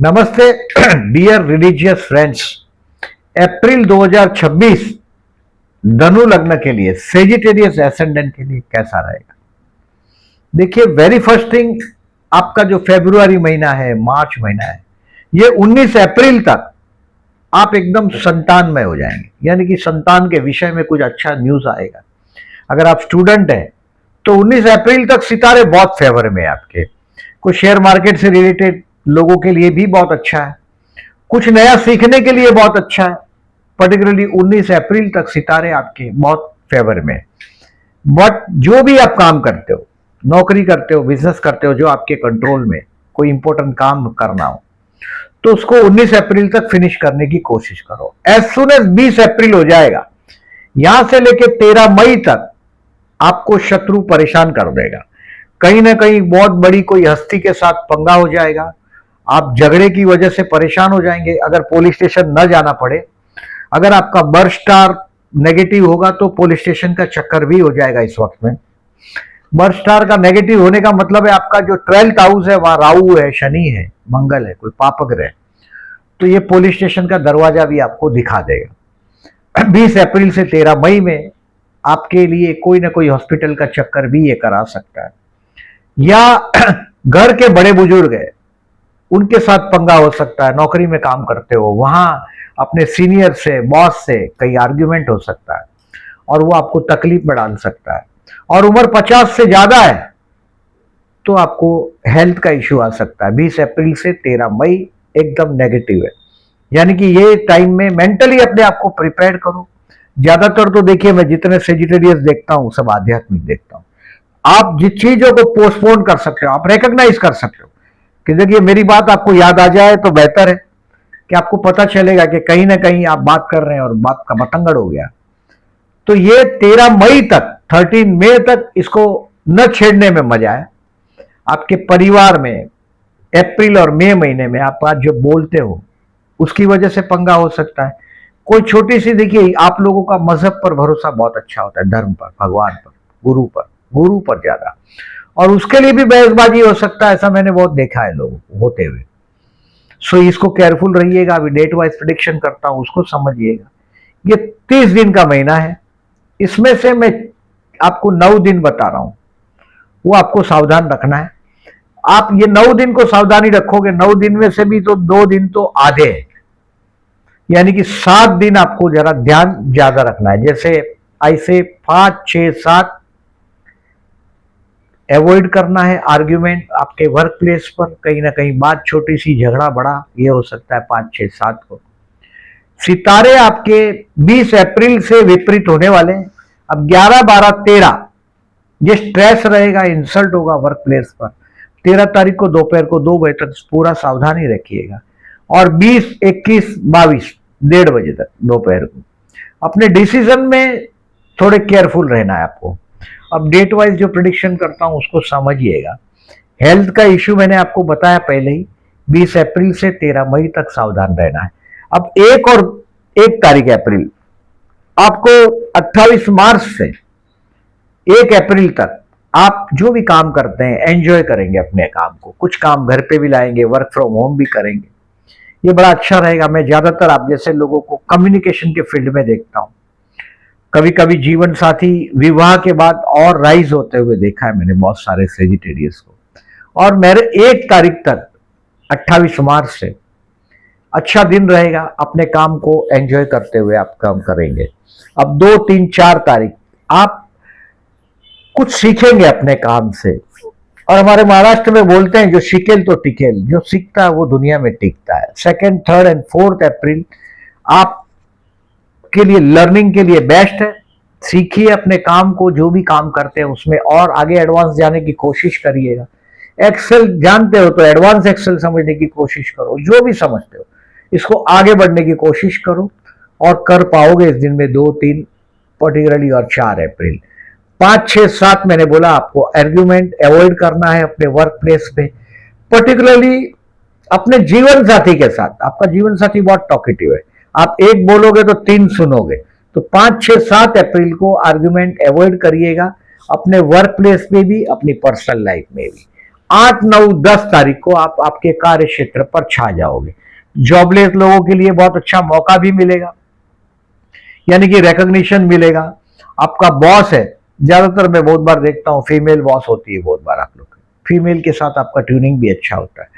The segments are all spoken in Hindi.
नमस्ते डियर रिलीजियस फ्रेंड्स। अप्रैल 2026 धनु लग्न के लिए, सेजिटेरियस एसेंडेंट के लिए कैसा रहेगा? देखिए, वेरी फर्स्ट थिंग, आपका जो फरवरी महीना है, मार्च महीना है, ये 19 अप्रैल तक आप एकदम संतान में हो जाएंगे, यानी कि संतान के विषय में कुछ अच्छा न्यूज आएगा। अगर आप स्टूडेंट हैं तो 19 अप्रैल तक सितारे बहुत फेवर में है आपके। कुछ शेयर मार्केट से रिलेटेड लोगों के लिए भी बहुत अच्छा है, कुछ नया सीखने के लिए बहुत अच्छा है। पर्टिकुलरली 19 अप्रैल तक सितारे आपके बहुत फेवर में। बट जो भी आप काम करते हो, नौकरी करते हो, बिजनेस करते हो, जो आपके कंट्रोल में कोई इंपॉर्टेंट काम करना हो, तो उसको 19 अप्रैल तक फिनिश करने की कोशिश करो। एज सुन एज 20 अप्रैल हो जाएगा, यहां से लेकर 13 मई तक आपको शत्रु परेशान कर देगा। कहीं ना कहीं बहुत बड़ी कोई हस्ती के साथ पंगा हो जाएगा, आप झगड़े की वजह से परेशान हो जाएंगे। अगर पुलिस स्टेशन न जाना पड़े, अगर आपका बर्थ स्टार नेगेटिव होगा तो पुलिस स्टेशन का चक्कर भी हो जाएगा। इस वक्त में बर्थ स्टार का नेगेटिव होने का मतलब है आपका जो 12th हाउस है, वहां राहु है, शनि है, मंगल है, कोई पापक ग्रह, तो ये पुलिस स्टेशन का दरवाजा भी आपको दिखा देगा। 20 अप्रैल से 13 मई में आपके लिए कोई ना कोई हॉस्पिटल का चक्कर भी ये करा सकता है, या घर के बड़े बुजुर्ग है उनके साथ पंगा हो सकता है। नौकरी में काम करते हो, वहां अपने सीनियर से, बॉस से कई आर्ग्यूमेंट हो सकता है और वो आपको तकलीफ में डाल सकता है। और उम्र 50 से ज्यादा है तो आपको हेल्थ का इश्यू आ सकता है। 20 अप्रैल से 13 मई एकदम नेगेटिव है, यानी कि ये टाइम में मेंटली अपने आप को प्रिपेयर करो। ज्यादातर तो देखिए, मैं जितने सेजिटेरियस देखता हूं सब आध्यात्मिक देखता हूं। आप जिस चीजों को पोस्टपोन कर सकते हो, आप रिकॉग्नाइज कर सकते हो कि देखिए मेरी बात आपको याद आ जाए तो बेहतर है, कि आपको पता चलेगा कि कहीं ना कहीं आप बात कर रहे हैं और बात का बतंगड़ हो गया। तो ये 13 मई तक, 13 मई तक इसको न छेड़ने में मजा है। आपके परिवार में अप्रैल और मई महीने में आप आज जो बोलते हो उसकी वजह से पंगा हो सकता है। कोई छोटी सी, देखिए आप लोगों का मजहब पर भरोसा बहुत अच्छा होता है, धर्म पर, भगवान पर, गुरु पर ज्यादा, और उसके लिए भी बहसबाजी हो सकता है। ऐसा मैंने बहुत देखा है लोगों को होते हुए। सो इसको केयरफुल रहिएगा। अभी डेट वाइज प्रिडिक्शन करता हूं, उसको समझिएगा। ये 30 दिन का महीना है, इसमें से मैं आपको 9 दिन बता रहा हूं, वो आपको सावधान रखना है। आप ये 9 दिन को सावधानी रखोगे, 9 दिन में से भी तो 2 दिन तो आधे हैं, यानी कि 7 दिन आपको जरा ध्यान ज्यादा रखना है। जैसे ऐसे 5, 6, 7 अवॉइड करना है आर्ग्यूमेंट। आपके वर्क प्लेस पर कहीं ना कहीं बात छोटी सी, झगड़ा बड़ा, ये हो सकता है 5, 6, 7 को। सितारे आपके 20 अप्रैल से विपरीत होने वाले हैं। अब 11, 12, 13 ये स्ट्रेस रहेगा, इंसल्ट होगा वर्क प्लेस पर। 13 तारीख को दोपहर को 2 बजे तक पूरा सावधानी रखिएगा, और 20, 21, 22 1:30 बजे तक दोपहर को अपने डिसीजन में थोड़े केयरफुल रहना है आपको। अब डेट वाइज जो प्रिडिक्शन करता हूं उसको समझिएगा। हेल्थ का इश्यू मैंने आपको बताया पहले ही, 20 अप्रैल से 13 मई तक सावधान रहना है। अब 1 तारीख अप्रैल, आपको 28 मार्च से 1 अप्रैल तक आप जो भी काम करते हैं एंजॉय करेंगे अपने काम को। कुछ काम घर पे भी लाएंगे, वर्क फ्रॉम होम भी करेंगे, ये बड़ा अच्छा रहेगा। मैं ज्यादातर आप जैसे लोगों को कम्युनिकेशन के फील्ड में देखता हूं। कभी कभी जीवन साथी विवाह के बाद और राइज होते हुए देखा है मैंने बहुत सारे सेजिटेरियस को। और मेरे 1 तारीख तक 28 मार्च से अच्छा दिन रहेगा, अपने काम को एंजॉय करते हुए आप काम करेंगे। अब 2, 3, 4 तारीख आप कुछ सीखेंगे अपने काम से। और हमारे महाराष्ट्र में बोलते हैं, जो सीखेल तो टिकेल, जो सीखता है वो दुनिया में टिकता है। 2nd, 3rd एंड 4th अप्रैल आप के लिए लर्निंग के लिए बेस्ट है। सीखिए अपने काम को, जो भी काम करते हैं उसमें और आगे एडवांस जाने की कोशिश करिएगा। एक्सेल जानते हो तो एडवांस एक्सेल समझने की कोशिश करो, जो भी समझते हो इसको आगे बढ़ने की कोशिश करो, और कर पाओगे इस दिन में 2, 3 पर्टिकुलरली, और 4 अप्रैल। 5, 6, 7 मैंने बोला आपको आर्ग्यूमेंट अवॉइड करना है अपने वर्क प्लेस पे, पर्टिकुलरली अपने जीवन साथी के साथ। आपका जीवन साथी बहुत टॉकेटिव है, आप एक बोलोगे तो 3 सुनोगे। तो 5, 6, 7 अप्रैल को आर्ग्यूमेंट अवॉइड करिएगा, अपने वर्क प्लेस पे भी, अपनी पर्सनल लाइफ में भी। 8, 9, 10 तारीख को आप आपके कार्य क्षेत्र पर छा जाओगे। जॉबलेस लोगों के लिए बहुत अच्छा मौका भी मिलेगा, यानी कि रिकॉग्निशन मिलेगा। आपका बॉस है, ज्यादातर मैं बहुत बार देखता हूं फीमेल बॉस होती है, बहुत बार आप लोग फीमेल के साथ आपका ट्यूनिंग भी अच्छा होता है।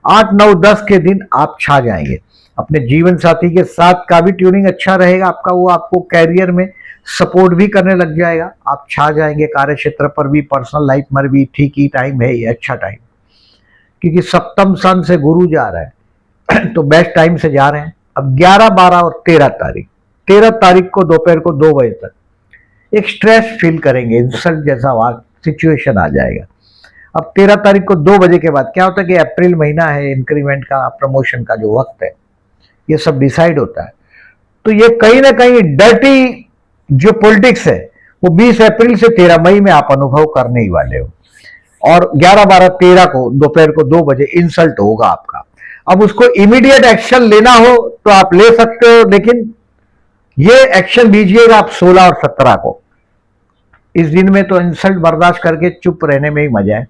8, 9, 10 के दिन आप छा जाएंगे। अपने जीवन साथी के साथ का भी ट्यूनिंग अच्छा रहेगा आपका, वो आपको कैरियर में सपोर्ट भी करने लग जाएगा। आप छा जाएंगे कार्य क्षेत्र पर भी, पर्सनल लाइफ में भी ठीक ही टाइम है ये, अच्छा टाइम, क्योंकि सप्तम सन से गुरु जा रहा है तो बेस्ट टाइम से जा रहे हैं। अब 11, 12 और 13 तारीख, 13 तारीख को दोपहर को 2 बजे तक एक स्ट्रेस फील करेंगे, इंसल्ट जैसा सिचुएशन आ जाएगा। अब 13 तारीख को 2 बजे के बाद क्या होता है कि अप्रैल महीना है, इंक्रीमेंट का, प्रमोशन का जो वक्त है, ये सब डिसाइड होता है। तो ये कहीं ना कहीं डर्टी जो पॉलिटिक्स है वो 20 अप्रैल से 13 मई में आप अनुभव करने ही वाले हो। और 11, 12, 13 को दोपहर को 2 बजे इंसल्ट होगा आपका। अब उसको इमीडिएट एक्शन लेना हो तो आप ले सकते हो, लेकिन ये एक्शन लीजिएगा आप 16 और 17 को। इस दिन में तो इंसल्ट बर्दाश्त करके चुप रहने में ही मजा है,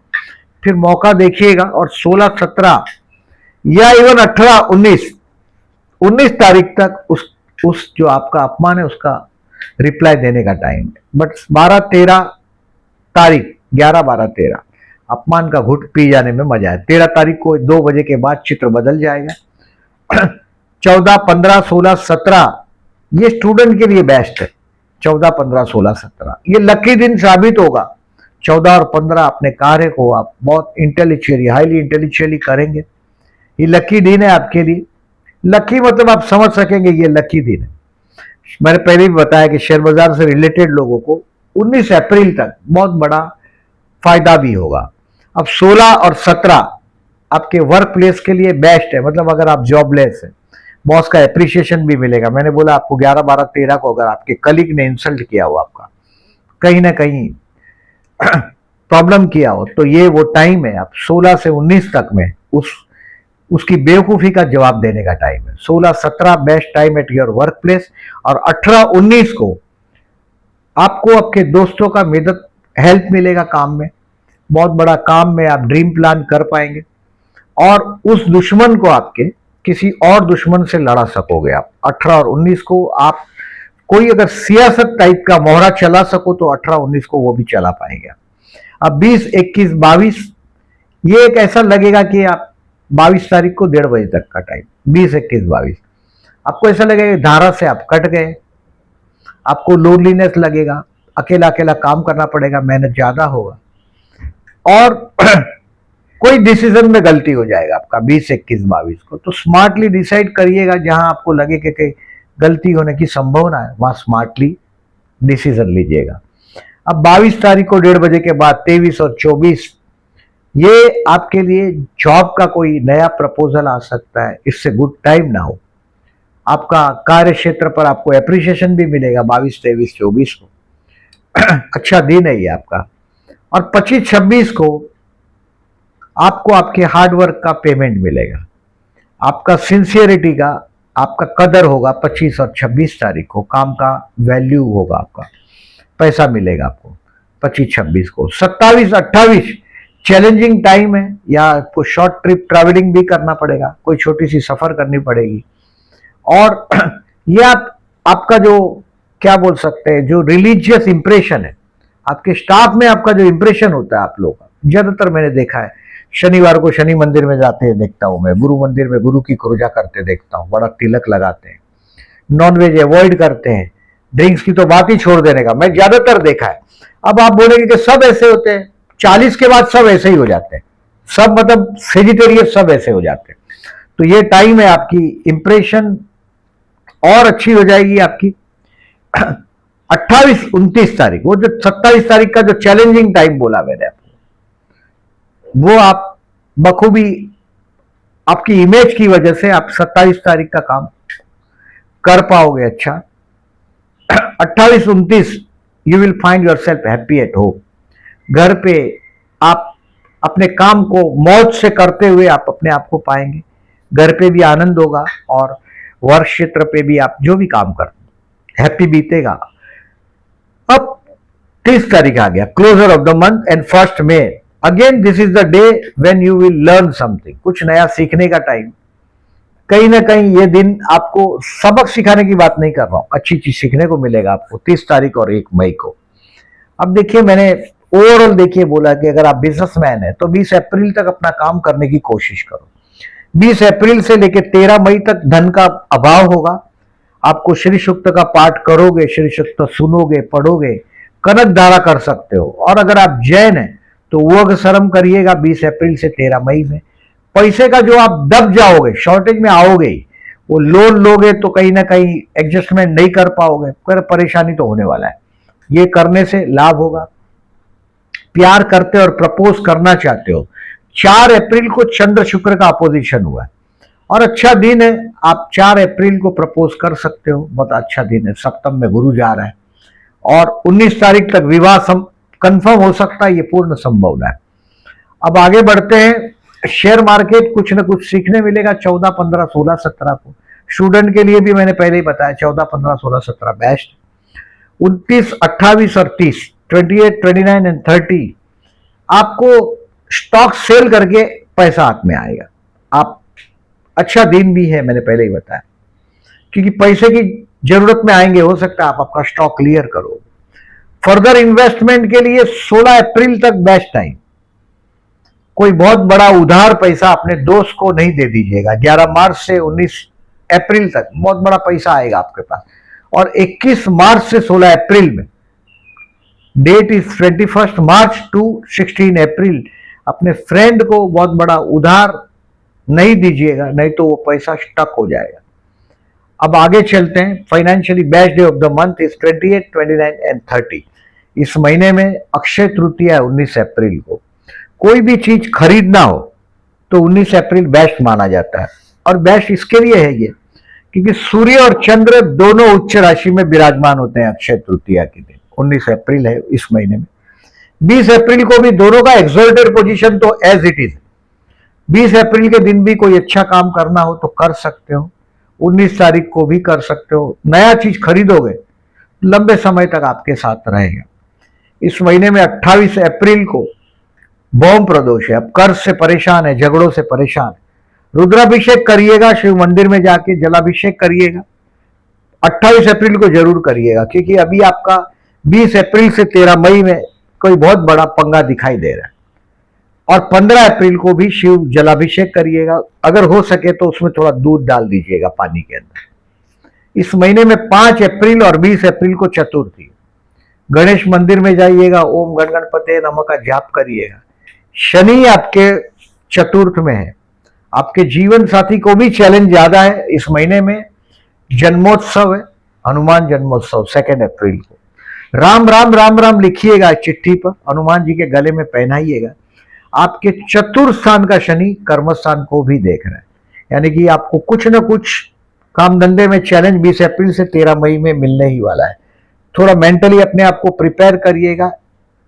फिर मौका देखिएगा। और 16, 17 या इवन 18, 19 तारीख तक उस जो आपका अपमान है उसका रिप्लाई देने का टाइम है। बट 12, 13 तारीख, 11, 12, 13 अपमान का घुट पी जाने में मजा है। 13 तारीख को 2 बजे के बाद चित्र बदल जाएगा। 14, 15, 16, 17 ये स्टूडेंट के लिए बेस्ट है। 14, 15, 16, 17 ये लकी दिन साबित होगा। 14 और 15 अपने कार्य को आप बहुत इंटेलेक्चुअली, हाईली इंटेलेक्चुअली करेंगे। ये लकी दिन है आपके लिए। लकी मतलब आप समझ सकेंगे ये लकी दिन है। मैंने पहले भी बताया कि शेयर बाजार से रिलेटेड लोगों को 19 अप्रैल तक बहुत बड़ा फायदा भी होगा। अब 16 और 17 आपके वर्क प्लेस के लिए बेस्ट है, मतलब अगर आप जॉबलेस है, बॉस का एप्रिसिएशन भी मिलेगा। मैंने बोला आपको 11, 12, 13 को अगर आपके कलीग ने इंसल्ट किया हो, आपका कहीं ना कहीं प्रॉब्लम किया हो, तो ये वो टाइम है। आप 16 से 19 तक में उसकी बेवकूफ़ी का जवाब देने का टाइम है। 16, 17 best time at your work place, और 18, 19 को आपको आपके दोस्तों का मदद, हेल्प मिलेगा काम में, बहुत बड़ा काम में आप ड्रीम प्लान कर पाएंगे। और उस दुश्मन को आपके किसी और दुश्मन से लड़ा सकोगे आप। 18 और 19 को आप कोई अगर सियासत टाइप का मोहरा चला सको तो 18, 19 को वो भी चला पाएंगे। अब 20, 21, 22 ये एक ऐसा लगेगा कि आप 22 तारीख को 1:30 बजे तक का टाइम, 20, 21, 22 आपको ऐसा लगेगा धारा से आप कट गए। आपको लोनलीनेस लगेगा, अकेला अकेला काम करना पड़ेगा, मेहनत ज्यादा होगा, और कोई डिसीजन में गलती हो जाएगा आपका 20, 21, 22 को। तो स्मार्टली डिसाइड करिएगा, जहां आपको लगे कि गलती होने की संभावना है वहां स्मार्टली डिसीजन लीजिएगा। अब 22 तारीख को 1:30 बजे के बाद 23 और 24 ये आपके लिए जॉब का कोई नया प्रपोजल आ सकता है, इससे गुड टाइम ना हो। आपका कार्य क्षेत्र पर आपको एप्रिसिएशन भी मिलेगा 22, 23, 24 को। अच्छा दिन है ये आपका। और 25, 26 को आपको आपके हार्डवर्क का पेमेंट मिलेगा, आपका सिंसियरिटी का, आपका कदर होगा। 25 और 26 तारीख को काम का वैल्यू होगा, आपका पैसा मिलेगा आपको 25, 26 को। 27, 28 चैलेंजिंग टाइम है, या आपको शॉर्ट ट्रिप ट्रैवलिंग भी करना पड़ेगा, कोई छोटी सी सफर करनी पड़ेगी। और ये आपका जो क्या बोल सकते हैं, जो रिलीजियस इंप्रेशन है आपके स्टाफ में, आपका जो इंप्रेशन होता है आप लोग का, ज्यादातर मैंने देखा है शनिवार को शनि मंदिर में जाते हैं देखता हूं मैं, गुरु मंदिर में गुरु की पूजा करते देखता हूं, बड़ा तिलक लगाते हैं, नॉनवेज अवॉइड करते हैं, ड्रिंक्स की तो बात ही छोड़ देने का मैं ज्यादातर देखा है। अब आप बोलेंगे कि सब ऐसे होते हैं, 40 के बाद सब ऐसे ही हो जाते हैं, सब मतलब वेजिटेरियन सब ऐसे हो जाते हैं। तो ये टाइम है आपकी इंप्रेशन और अच्छी हो जाएगी आपकी। 28, 29 तारीख, वो जो 27 तारीख का जो चैलेंजिंग टाइम बोला मैंने आपको, वो आप बखूबी आपकी इमेज की वजह से आप 27 तारीख का काम कर पाओगे अच्छा। 28, 29 you will find your self happy at home. घर पे आप अपने काम को मौज से करते हुए आप अपने आप को पाएंगे, घर पे भी आनंद होगा, और वर्क क्षेत्र पे भी आप जो भी काम करते हैप्पी बीतेगा। अब 30 तारीख आ गया, closure of the month and 1 मई again this is the day when you will learn something, कुछ नया सीखने का टाइम। कहीं ना कहीं ये दिन आपको सबक सिखाने की बात नहीं कर रहा हूं, अच्छी चीज सीखने को मिलेगा आपको 30 तारीख और 1 मई को। अब देखिए, मैंने ओवरऑल देखिए बोला कि अगर आप बिजनेसमैन है तो 20 अप्रैल तक अपना काम करने की कोशिश करो। 20 अप्रैल से लेकर 13 मई तक धन का अभाव होगा। आपको श्री सूक्त का पाठ करोगे, श्री सूक्त सुनोगे, पढ़ोगे, कनक धारा कर सकते हो। और अगर आप जैन है तो वग शर्म करिएगा 20 अप्रैल से 13 मई में। पैसे का जो आप दब जाओगे, शॉर्टेज में आओगे, वो लोन लोगे तो कहीं ना कहीं एडजस्टमेंट नहीं कर पाओगे, फिर परेशानी तो होने वाला है। ये करने से लाभ होगा। प्यार करते और प्रपोज करना चाहते हो, 4 अप्रैल को चंद्र शुक्र का अपोजिशन हुआ है और अच्छा दिन है। आप 4 अप्रैल को प्रपोज कर सकते हो, बहुत अच्छा दिन है। सप्तम में गुरु जा रहा है और 19 तारीख तक विवाह कंफर्म हो सकता है, ये पूर्ण संभावना है। अब आगे बढ़ते हैं। शेयर मार्केट कुछ ना कुछ सीखने मिलेगा 14, 15, 16, 17 को। स्टूडेंट के लिए भी मैंने पहले ही बताया 14, 15, 16, 17 बेस्ट। 29, 28 और 30, 28, 29 एंड 30 आपको स्टॉक सेल करके पैसा हाथ में आएगा। आप अच्छा दिन भी है, मैंने पहले ही बताया, क्योंकि पैसे की जरूरत में आएंगे। हो सकता है आप आपका स्टॉक क्लियर करो। फर्दर इन्वेस्टमेंट के लिए 16 अप्रैल तक बेस्ट टाइम। कोई बहुत बड़ा उधार पैसा अपने दोस्त को नहीं दे दीजिएगा। 11 मार्च से 19 अप्रैल तक बहुत बड़ा पैसा आएगा आपके पास। और 21 मार्च से 16 अप्रैल में, डेट इज 21 मार्च टू 16 अप्रैल, अपने फ्रेंड को बहुत बड़ा उधार नहीं दीजिएगा, नहीं तो वो पैसा स्टक हो जाएगा। अब आगे चलते हैं। Financially best day of the month is 28, 29 and 30। इस महीने में अक्षय तृतीया है 19 अप्रैल को। कोई भी चीज खरीदना हो तो 19 अप्रैल बेस्ट माना जाता है। और बेस्ट इसके लिए है ये क्योंकि सूर्य और चंद्र दोनों उच्च राशि में विराजमान होते हैं अक्षय तृतीया के दिन। 19 अप्रैल है इस महीने में। 20 अप्रैल को भी दोनों का एक्सॉल्टेड पोजीशन तो एज इट इज। 20 अप्रैल के दिन भी कोई अच्छा काम करना हो तो कर सकते हो। 19 तारीख को भी कर सकते हो। नया चीज खरीदोगे, लंबे समय तक आपके साथ रहेगा। इस महीने में 28 अप्रैल को बौम प्रदोष है। अब कर्ज से परेशान है, झगड़ों से परेशान है, रुद्राभिषेक करिएगा, शिव मंदिर में जाके जलाभिषेक करिएगा। 28 अप्रैल को जरूर करिएगा क्योंकि अभी आपका 20 अप्रैल से 13 मई में कोई बहुत बड़ा पंगा दिखाई दे रहा है। और 15 अप्रैल को भी शिव जलाभिषेक करिएगा। अगर हो सके तो उसमें थोड़ा दूध डाल दीजिएगा पानी के अंदर। इस महीने में 5 अप्रैल और 20 अप्रैल को चतुर्थी। गणेश मंदिर में जाइएगा, ओम गण गणपते नमः का जाप करिएगा। शनि आपके चतुर्थ में है। आपके जीवन साथी को भी चैलेंज ज्यादा है इस महीने में। जन्मोत्सव है, हनुमान जन्मोत्सव 2 अप्रैल को। राम राम राम राम लिखिएगा चिट्ठी पर, हनुमान जी के गले में पहनाइएगा। आपके चतुर्थ स्थान का शनि कर्म स्थान को भी देख रहा है, यानी कि आपको कुछ न कुछ काम धंधे में चैलेंज 20 अप्रैल से 13 मई में मिलने ही वाला है। थोड़ा मेंटली अपने आप को प्रिपेयर करिएगा,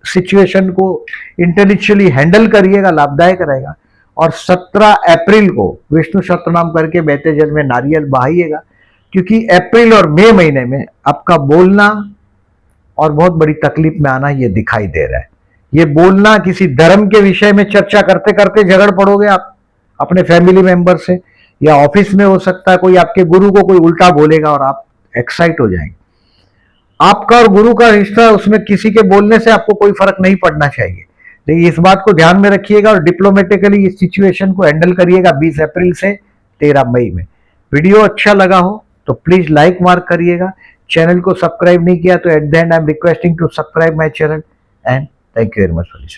सिचुएशन को इंटेलेक्चुअली हैंडल करिएगा, लाभदायक रहेगा। और 17 अप्रैल को विष्णु सतनाम करके बहते जल में नारियल बहाइएगा, क्योंकि अप्रैल और मई महीने में आपका बोलना और बहुत बड़ी तकलीफ में आना ये दिखाई दे रहा है। ये बोलना किसी धर्म के विषय में चर्चा करते करते झगड़ पड़ोगे आप अपने फैमिली मेंबर से, या ऑफिस में हो सकता है कोई आपके गुरु को कोई उल्टा बोलेगा और आप एक्साइट हो जाएंगे। आपका और गुरु का रिश्ता, उसमें किसी के बोलने से आपको कोई फर्क नहीं पड़ना चाहिए, लेकिन इस बात को ध्यान में रखिएगा और डिप्लोमेटिकली इस सिचुएशन को हैंडल करिएगा 20 अप्रैल से 13 मई में। वीडियो अच्छा लगा हो तो प्लीज लाइक मार्क करिएगा। चैनल को सब्सक्राइब नहीं किया तो at the end I am requesting to subscribe my channel and thank you very much for listening.